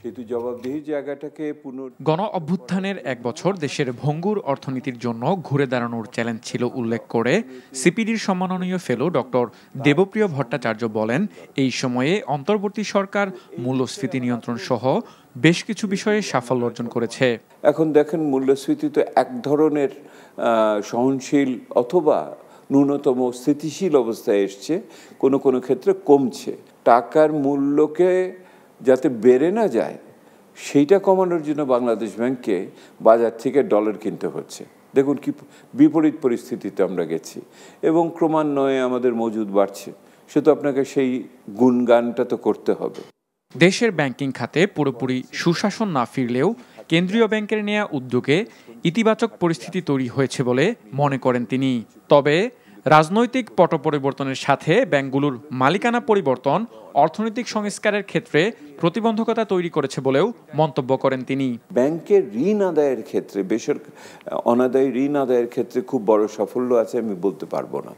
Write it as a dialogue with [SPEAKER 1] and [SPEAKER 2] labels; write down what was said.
[SPEAKER 1] সেতু জবাবদিহির জায়গাটাকে
[SPEAKER 2] গণ অভ্যুত্থানের এক বছর দেশের ভঙ্গুর অর্থনীতির জন্য ঘুরে দাঁড়ানোর চ্যালেঞ্জ ছিল উল্লেখ করে সিপিডির সম্মাননীয় ফেলো ডক্টর দেবপ্রিয় ভট্টাচার্য বলেন, এই সময়ে অন্তর্বর্তী সরকার মূল্যস্ফীতি নিয়ন্ত্রণ সহ বেশ কিছু বিষয়ে সাফল্য অর্জন করেছে।
[SPEAKER 1] এখন দেখেন, মূল্যস্ফীতি তো এক ধরনের সহনশীল অথবা ন্যূনতম স্থিতিশীল অবস্থায় এসছে, কোনো কোনো ক্ষেত্রে কমছে। টাকার মূল্যকে যাতে বেড়ে না যায় সেইটা কমানোর জন্য বাংলাদেশ ব্যাংককে বাজার থেকে ডলার কিনতে হচ্ছে। দেখুন কি বিপরীত পরিস্থিতিতে আমরা গেছি, এবং ক্রমান্বয়ে আমাদের মজুদ বাড়ছে। সে তো আপনাকে সেই গুণগানটা তো করতে হবে।
[SPEAKER 2] দেশের ব্যাংকিং খাতে পুরোপুরি সুশাসন না ফিরলেও কেন্দ্রীয় ব্যাংকের নেয়া উদ্যোগে ইতিবাচক পরিস্থিতি তৈরি হয়েছে বলে মনে করেন তিনি। তবে রাজনৈতিক পট পরিবর্তনের সাথে ব্যাংকগুলোর মালিকানা পরিবর্তন অর্থনৈতিক সংস্কারের ক্ষেত্রে প্রতিবন্ধকতা তৈরি করেছে বলেও মন্তব্য করেন তিনি।
[SPEAKER 1] ব্যাংকের ঋণ আদায়ের ক্ষেত্রে, অনাদায়ী ঋণ আদায়ের ক্ষেত্রে খুব বড় সাফল্য আছে আমি বলতে পারবো না।